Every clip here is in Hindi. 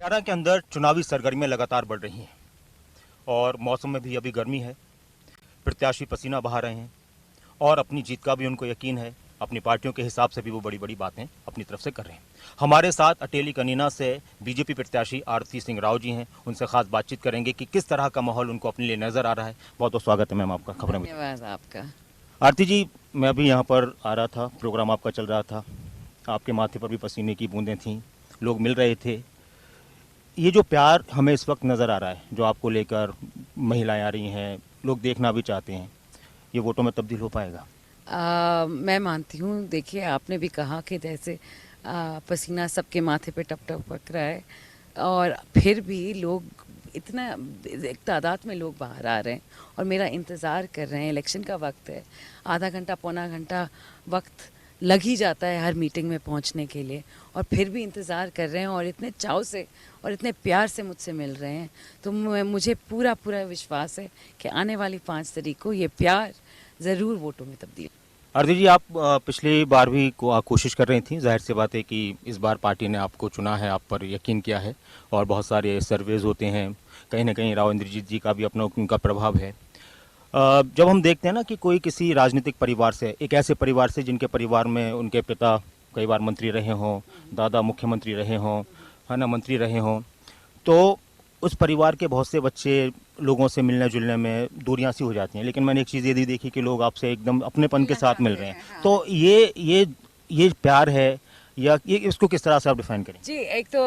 हरियाणा के अंदर चुनावी सरगर्मियां लगातार बढ़ रही हैं और मौसम में भी अभी गर्मी है। प्रत्याशी पसीना बहा रहे हैं और अपनी जीत का भी उनको यकीन है। अपनी पार्टियों के हिसाब से भी वो बड़ी बड़ी बातें अपनी तरफ से कर रहे हैं। हमारे साथ अटेली कनीना से बीजेपी प्रत्याशी आरती सिंह राव जी हैं। उनसे खास बातचीत करेंगे कि किस तरह का माहौल उनको अपने लिए नजर आ रहा है। बहुत बहुत स्वागत है मैम आपका खबरों में। धन्यवाद आपका। आरती जी, मैं अभी यहाँ पर आ रहा था, प्रोग्राम आपका चल रहा था, आपके माथे पर भी पसीने की बूंदें थीं, लोग मिल रहे थे। ये जो प्यार हमें इस वक्त नज़र आ रहा है, जो आपको लेकर महिलाएं आ रही हैं, लोग देखना भी चाहते हैं, ये वोटों में तब्दील हो पाएगा? मैं मानती हूँ। देखिए, आपने भी कहा कि जैसे पसीना सबके माथे पे टप टप पक रहा है और फिर भी लोग इतना एक तादाद में लोग बाहर आ रहे हैं और मेरा इंतज़ार कर रहे हैं। इलेक्शन का वक्त है, आधा घंटा पौना घंटा वक्त लग ही जाता है हर मीटिंग में पहुंचने के लिए, और फिर भी इंतज़ार कर रहे हैं और इतने चाव से और इतने प्यार से मुझसे मिल रहे हैं। तो मुझे पूरा पूरा विश्वास है कि आने वाली 5 तारीख को ये प्यार ज़रूर वोटों में तब्दील। आरती जी, आप पिछली बार भी कोशिश कर रही थी। जाहिर सी बात है कि इस बार पार्टी ने आपको चुना है, आप पर यकीन किया है और बहुत सारे सर्वेज होते हैं, कहीं ना कहीं राव इंद्रजीत जी का भी अपना उनका प्रभाव है। जब हम देखते हैं ना कि कोई किसी राजनीतिक परिवार से, एक ऐसे परिवार से जिनके परिवार में उनके पिता कई बार मंत्री रहे हों, दादा मुख्यमंत्री रहे हों, है ना, मंत्री रहे हों, तो उस परिवार के बहुत से बच्चे लोगों से मिलने जुलने में दूरियां सी हो जाती हैं। लेकिन मैंने एक चीज़ ये भी देखी कि लोग आपसे एकदम अपनेपन के साथ मिल रहे हैं। हाँ। तो ये प्यार है या ये इसको किस तरह से आप डिफाइन करें? जी, एक तो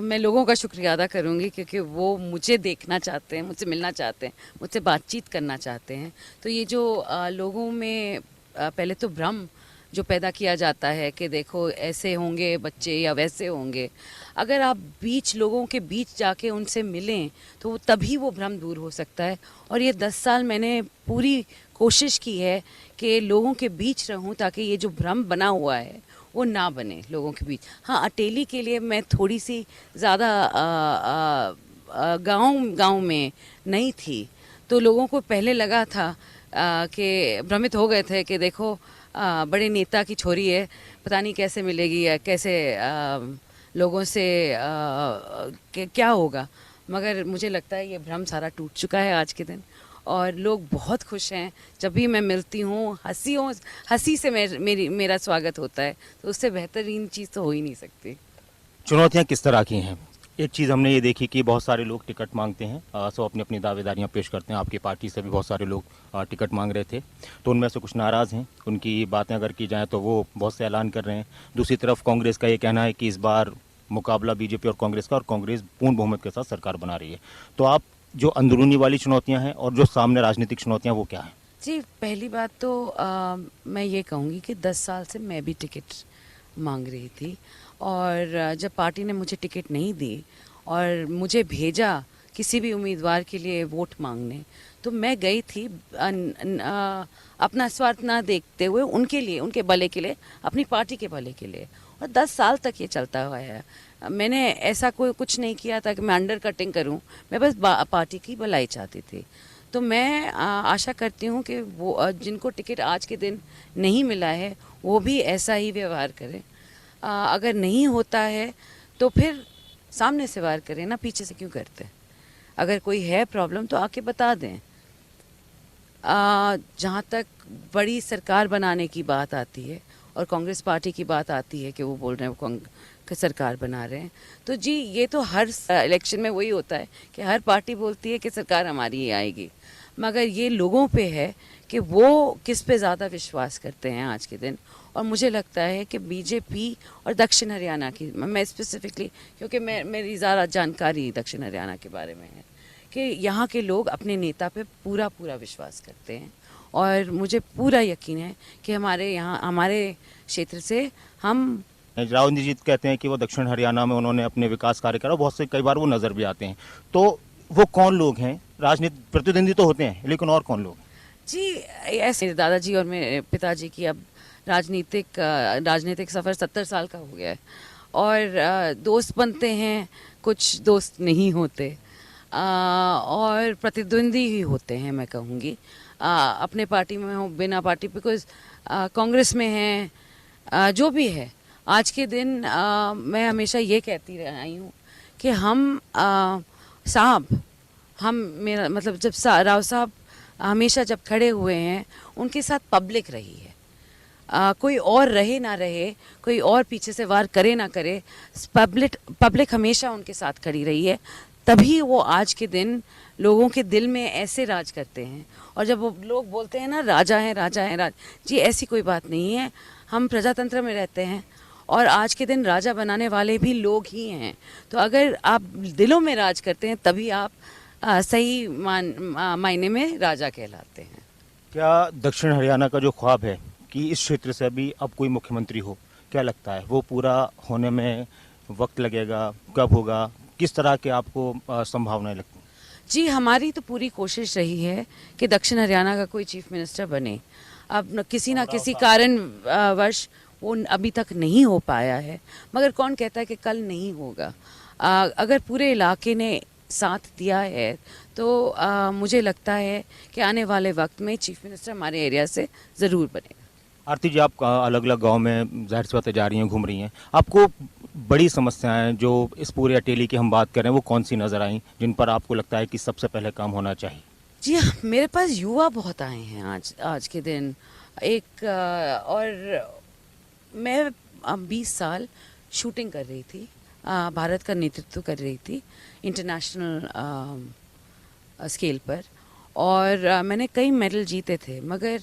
मैं लोगों का शुक्रिया अदा करूंगी क्योंकि वो मुझे देखना चाहते हैं, मुझसे मिलना चाहते हैं, मुझसे बातचीत करना चाहते हैं। तो ये जो लोगों में पहले तो भ्रम जो पैदा किया जाता है कि देखो ऐसे होंगे बच्चे या वैसे होंगे, अगर आप लोगों के बीच जाके उनसे मिलें तो तभी वो भ्रम दूर हो सकता है। और ये 10 साल मैंने पूरी कोशिश की है कि लोगों के बीच रहूं ताकि ये जो भ्रम बना हुआ है वो ना बने लोगों के बीच। हाँ, अटेली के लिए मैं थोड़ी सी ज़्यादा गांव में नहीं थी, तो लोगों को पहले लगा था कि भ्रमित हो गए थे कि देखो बड़े नेता की छोरी है, पता नहीं कैसे मिलेगी या कैसे लोगों से क्या होगा। मगर मुझे लगता है ये भ्रम सारा टूट चुका है आज के दिन और लोग बहुत खुश हैं। जब भी मैं मिलती हूँ हंसी से मेरा स्वागत होता है, तो उससे बेहतरीन चीज़ तो हो ही नहीं सकती। चुनौतियाँ किस तरह की हैं? एक चीज़ हमने ये देखी कि बहुत सारे लोग टिकट मांगते हैं, सब अपनी अपनी दावेदारियाँ पेश करते हैं। आपकी पार्टी से भी बहुत सारे लोग टिकट मांग रहे थे, तो उनमें से कुछ नाराज़ हैं। उनकी बातें अगर की जाएँ तो वो बहुत से ऐलान कर रहे हैं। दूसरी तरफ कांग्रेस का ये कहना है कि इस बार मुकाबला बीजेपी और कांग्रेस का, और कांग्रेस पूर्ण बहुमत के साथ सरकार बना रही है। तो आप जो अंदरूनी वाली चुनौतियाँ हैं और जो सामने राजनीतिक चुनौतियाँ, वो क्या हैं? जी, पहली बात तो मैं ये कहूँगी कि 10 साल से मैं भी टिकट मांग रही थी और जब पार्टी ने मुझे टिकट नहीं दी और मुझे भेजा किसी भी उम्मीदवार के लिए वोट मांगने, तो मैं गई थी अपना स्वार्थ ना देखते हुए उनके लिए, उनके भले के लिए, अपनी पार्टी के भले के लिए। और 10 साल तक ये चलता हुआ है। मैंने ऐसा कोई कुछ नहीं किया था कि मैं अंडर कटिंग करूं, मैं बस पार्टी की भलाई चाहती थी। तो मैं आशा करती हूँ कि वो जिनको टिकट आज के दिन नहीं मिला है वो भी ऐसा ही व्यवहार करें। अगर नहीं होता है तो फिर सामने से वार करें ना, पीछे से क्यों करते हैं। अगर कोई है प्रॉब्लम तो आके बता दें। जहाँ तक बड़ी सरकार बनाने की बात आती है और कांग्रेस पार्टी की बात आती है कि वो बोल रहे हैं कि सरकार बना रहे हैं, तो जी ये तो हर इलेक्शन में वही होता है कि हर पार्टी बोलती है कि सरकार हमारी ही आएगी, मगर ये लोगों पे है कि वो किस पे ज़्यादा विश्वास करते हैं आज के दिन। और मुझे लगता है कि बीजेपी और दक्षिण हरियाणा की, मैं स्पेसिफिकली क्योंकि मेरी ज़्यादा जानकारी दक्षिण हरियाणा के बारे में है, कि यहाँ के लोग अपने नेता पे पूरा पूरा विश्वास करते हैं और मुझे पूरा यकीन है कि हमारे यहाँ, हमारे क्षेत्र से हम। राव इंद्रजीत कहते हैं कि वो दक्षिण हरियाणा में उन्होंने अपने विकास कार्य करा, बहुत से कई बार वो नज़र भी आते हैं। तो वो कौन लोग हैं? राजनीतिक प्रतिद्वंदी तो होते हैं, लेकिन और कौन लोग? जी, ऐसे मेरे दादाजी और मेरे पिताजी की अब राजनीतिक सफ़र 70 साल का हो गया है और दोस्त बनते हैं, कुछ दोस्त नहीं होते और प्रतिद्वंदी ही होते हैं। मैं कहूँगी अपने पार्टी में हो, बिना पार्टी, बिकॉज कांग्रेस में है, जो भी है, आज के दिन मैं हमेशा ये कहती आई हूँ कि हम मेरा मतलब जब राव साहब हमेशा जब खड़े हुए हैं उनके साथ पब्लिक रही है। कोई और रहे ना रहे, कोई और पीछे से वार करे ना करे, पब्लिक हमेशा उनके साथ खड़ी रही है। तभी वो आज के दिन लोगों के दिल में ऐसे राज करते हैं। और जब वो लोग बोलते हैं ना राजा हैं राजा हैं जी, ऐसी कोई बात नहीं है। हम प्रजातंत्र में रहते हैं और आज के दिन राजा बनाने वाले भी लोग ही हैं। तो अगर आप दिलों में राज करते हैं तभी आप सही मायने में राजा कहलाते हैं। क्या दक्षिण हरियाणा का जो ख्वाब है कि इस क्षेत्र से अभी अब कोई मुख्यमंत्री हो, क्या लगता है वो पूरा होने में वक्त लगेगा, कब होगा, किस तरह के आपको संभावनाएं लगती हैं? जी, हमारी तो पूरी कोशिश रही है कि दक्षिण हरियाणा का कोई चीफ मिनिस्टर बने। अब किसी ना किसी कारण वश वो अभी तक नहीं हो पाया है, मगर कौन कहता है कि कल नहीं होगा। अगर पूरे इलाके ने साथ दिया है तो मुझे लगता है कि आने वाले वक्त में चीफ मिनिस्टर हमारे एरिया से ज़रूर बनेगा। आरती जी, आप अलग अलग गांव में जाहिर सी बात है जा रही हैं, घूम रही हैं, आपको बड़ी समस्याएं जो इस पूरे अटेली की हम बात करें वो कौन सी नज़र आई जिन पर आपको लगता है कि सबसे पहले काम होना चाहिए? जी हाँ, मेरे पास युवा बहुत आए हैं आज के दिन। और मैं 20 साल शूटिंग कर रही थी, भारत का नेतृत्व कर रही थी इंटरनेशनल स्केल पर। और मैंने कई मेडल जीते थे, मगर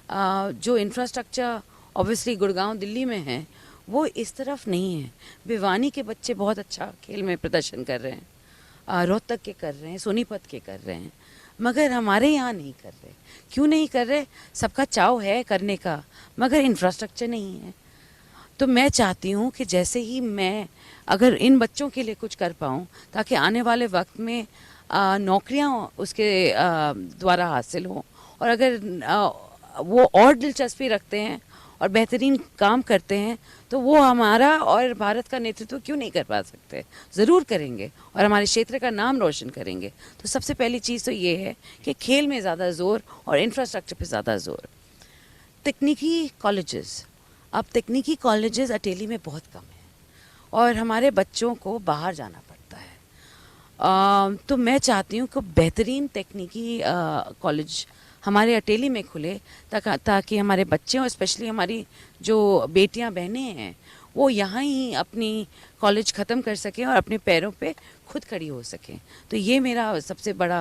जो इंफ्रास्ट्रक्चर ऑब्वियसली गुड़गांव दिल्ली में है वो इस तरफ नहीं है। भिवानी के बच्चे बहुत अच्छा खेल में प्रदर्शन कर रहे हैं, रोहतक के कर रहे हैं, सोनीपत के कर रहे हैं, मगर हमारे यहाँ नहीं कर रहे। क्यों नहीं कर रहे? सबका चाव है करने का, मगर इंफ्रास्ट्रक्चर नहीं है। तो मैं चाहती हूँ कि जैसे ही मैं अगर इन बच्चों के लिए कुछ कर पाऊँ ताकि आने वाले वक्त में नौकरियाँ उसके द्वारा हासिल हों, और अगर वो और दिलचस्पी रखते हैं और बेहतरीन काम करते हैं तो वो हमारा और भारत का नेतृत्व क्यों नहीं कर पा सकते? ज़रूर करेंगे और हमारे क्षेत्र का नाम रोशन करेंगे। तो सबसे पहली चीज़ तो ये है कि खेल में ज़्यादा ज़ोर और इंफ्रास्ट्रक्चर पे ज़्यादा ज़ोर। तकनीकी कॉलेजेस, अब तकनीकी कॉलेजेस अटेली में बहुत कम है और हमारे बच्चों को बाहर जाना पड़ता है। तो मैं चाहती हूँ कि बेहतरीन तकनीकी कॉलेज हमारे अटेली में खुले ताकि हमारे बच्चे और स्पेशली हमारी जो बेटियां बहनें हैं वो यहाँ ही अपनी कॉलेज ख़त्म कर सकें और अपने पैरों पे खुद खड़ी हो सकें। तो ये मेरा सबसे बड़ा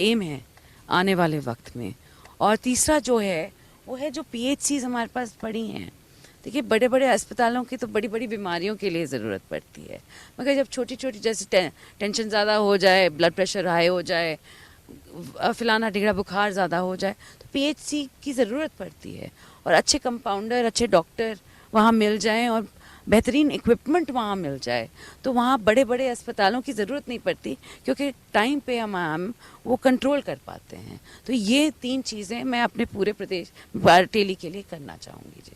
एम है आने वाले वक्त में। और तीसरा जो है वो है जो PHCs हमारे पास पड़ी हैं। देखिए, बड़े बड़े अस्पतालों की तो बड़ी बड़ी बीमारियों के लिए ज़रूरत पड़ती है, मगर जब छोटी छोटी जैसे टेंशन ज़्यादा हो जाए, ब्लड प्रेशर हाई हो जाए, फिलाना ढिगड़ा बुखार ज़्यादा हो जाए तो PHC की ज़रूरत पड़ती है। और अच्छे कंपाउंडर, अच्छे डॉक्टर वहाँ मिल जाएं और बेहतरीन इक्विपमेंट वहाँ मिल जाए तो वहाँ बड़े बड़े अस्पतालों की ज़रूरत नहीं पड़ती, क्योंकि टाइम पे हम वो कंट्रोल कर पाते हैं। तो ये 3 चीज़ें मैं अपने पूरे प्रदेश अटेली के लिए करना चाहूँगी। जी,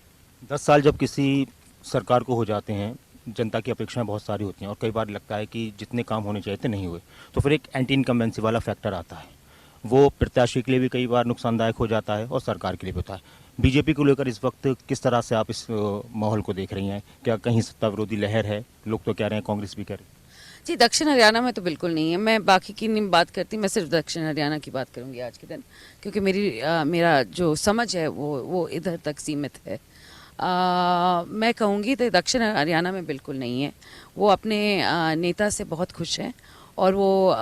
10 साल जब किसी सरकार को हो जाते हैं, जनता की अपेक्षाएं बहुत सारी होती हैं और कई बार लगता है कि जितने काम होने चाहिए थे नहीं हुए, तो फिर एक एंटी इनकम्बेंसी वाला फैक्टर आता है। वो प्रत्याशी के लिए भी कई बार नुकसानदायक हो जाता है और सरकार के लिए भी होता है। बीजेपी को लेकर इस वक्त किस तरह से आप इस माहौल को देख रही हैं? क्या कहीं सत्ता विरोधी लहर है? लोग तो कह रहे हैं, कांग्रेस भी कह रही है। जी, दक्षिण हरियाणा में तो बिल्कुल नहीं है। मैं बाकी की नहीं बात करती, मैं सिर्फ दक्षिण हरियाणा की बात करूँगी आज के दिन, क्योंकि मेरा जो समझ है वो इधर तक सीमित है। मैं कहूँगी तो दक्षिण हरियाणा में बिल्कुल नहीं है। वो अपने नेता से बहुत खुश हैं और वो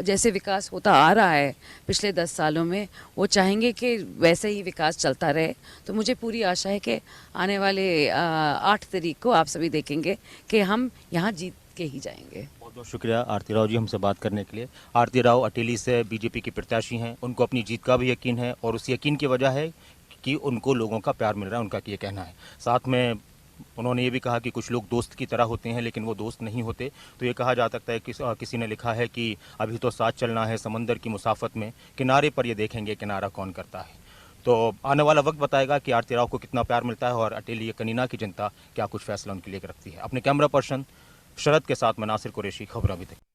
जैसे विकास होता आ रहा है पिछले 10 सालों में, वो चाहेंगे कि वैसे ही विकास चलता रहे। तो मुझे पूरी आशा है कि आने वाले 8 तारीख को आप सभी देखेंगे कि हम यहाँ जीत के ही जाएंगे। बहुत बहुत शुक्रिया आरती राव जी हमसे बात करने के लिए। आरती राव अटेली से बीजेपी की प्रत्याशी हैं, उनको अपनी जीत का भी यकीन है और उस यकीन की वजह है कि उनको लोगों का प्यार मिल रहा है, उनका ये कहना है। साथ में उन्होंने ये भी कहा कि कुछ लोग दोस्त की तरह होते हैं लेकिन वो दोस्त नहीं होते। तो ये कहा जा सकता है कि किसी ने लिखा है कि अभी तो साथ चलना है समंदर की मुसाफत में, किनारे पर ये देखेंगे किनारा कौन करता है। तो आने वाला वक्त बताएगा कि आरती राव को कितना प्यार मिलता है और अटेली कनीना की जनता क्या कुछ फैसला उनके लिए रखती है। अपने कैमरा पर्सन शरद के साथ मैं नासिर कुरैशी, खबर अभी तक।